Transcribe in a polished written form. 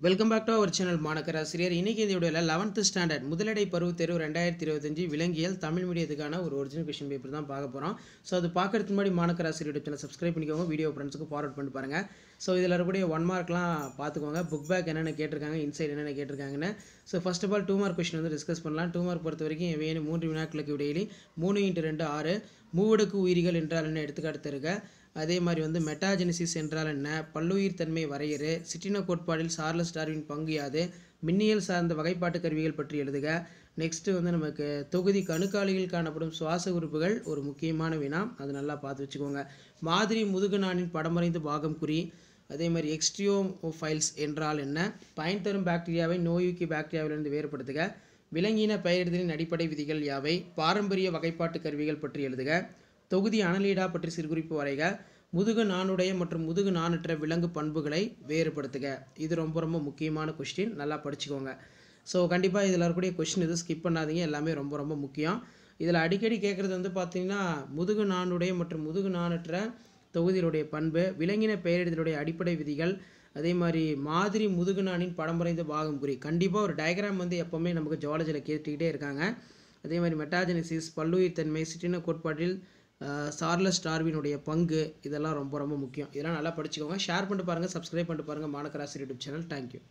Welcome back to our channel மாணக்கராசிரியர். இன்றைக்கி இந்த வீடியோவில் 11th ஸ்டாண்டர்ட் முதலடை பருவத் தேர்வு 2025 விலங்கியல் தமிழ் மீடியத்துக்கான ஒரு ஒரிஜினல் கொஸ்டின் பேப்பர் தான் பார்க்க போகிறோம். ஸோ அது பார்க்கறதுக்கு முன்னாடி மாணக்கராசிரியர் சேனல் சப்ஸ்கிரைப் பண்ணிக்கோங்க, வீடியோ ஃப்ரெண்ட்ஸுக்கு ஃபார்வர்ட் பண்ணி பாருங்கள். ஸோ இதில் இருக்கக்கூடிய 1 மார்க்லாம் பார்த்துக்கோங்க, புக் பேக் என்னென்ன கேட்டிருக்காங்க, இன்சைட் என்னென்ன கேட்டிருக்காங்கன்னு. So first of all 2 mark question வந்து டிஸ்கஸ் பண்ணலாம். 2 மார்க் பொறுத்த வரைக்கும் வேணும் 3 வினாக்களுக்கு இடையிலே 3 × 2 6 மூவடுக்கு உயிரிகள் என்றால் என்ன எடுத்துக்காட்டு தருக. அதே மாதிரி வந்து மெட்டாஜெனிசிஸ் என்றால் என்ன, பல்லுயிர் தன்மை வரையறு, சிற்றின கோட்பாடில் சார்லஸ் டார்வின் பங்கு யாது, மின்னியல் சார்ந்த வகைப்பாட்டு கருவிகள் பற்றி எழுதுக. நெக்ஸ்ட்டு வந்து நமக்கு தொகுதி கணுக்காலிகள் காணப்படும் சுவாச உறுப்புகள் ஒரு முக்கியமான வினா, அது நல்லா பார்த்து வச்சுக்கோங்க. மாதிரி முதுகு நாணின் படமறைந்து பாகம் குறி. அதே மாதிரி எக்ஸ்ட்ரியோஃபைல்ஸ் என்றால் என்ன, பயன் தரும் பாக்டீரியாவை நோயூக்கி பாக்டீரியாவிலிருந்து வேறுபடுத்துக. விலங்கின பெயரிடுதலின் அடிப்படை விதிகள் யாவை, பாரம்பரிய வகைப்பாட்டு கருவிகள் பற்றி எழுதுக. தொகுதி அனலீடா பற்றி சிறுகுறிப்பு வரைக. முதுகு நாணுடைய மற்றும் முதுகு நாணற்ற விலங்கு பண்புகளை வேறுபடுத்துக. இது ரொம்ப ரொம்ப முக்கியமான கொஸ்டின், நல்லா படிச்சுக்கோங்க. ஸோ கண்டிப்பாக இதில் இருக்கக்கூடிய கொஸ்டின் இது ஸ்கிப் பண்ணாதீங்க, எல்லாமே ரொம்ப ரொம்ப முக்கியம். இதில் அடிக்கடி கேட்குறது வந்து பார்த்திங்கன்னா முதுகு நாணுடைய மற்றும் முதுகு நாணற்ற தொகுதிகளுடைய பண்பு, விலங்கின பெயரிடுதலுடைய அடிப்படை விதிகள், அதே மாதிரி மாதிரி முதுகு நாணின் படம் வரைந்த பாகம் குறி. கண்டிப்பாக ஒரு டயக்ராம் வந்து எப்போவுமே நமக்கு ஜுவாலஜியில் கேட்டுக்கிட்டே இருக்காங்க. அதே மாதிரி மெட்டாஜெனிசிஸ், பல்லுயிர் தன்மை, சிற்றின கோட்பாட்டில் சார்லஸ் டார்வினுடைய பங்கு, இதெல்லாம் ரொம்ப ரொம்ப முக்கியம். இதெல்லாம் நல்லா படிச்சுக்கோங்க. ஷேர் பண்ணிட்டு பாருங்கள், சப்ஸ்கிரைப் பண்ணிட்டு பாருங்கள் மாணக்கராசிரியர் யூடியூப் சேனல். தேங்க்யூ.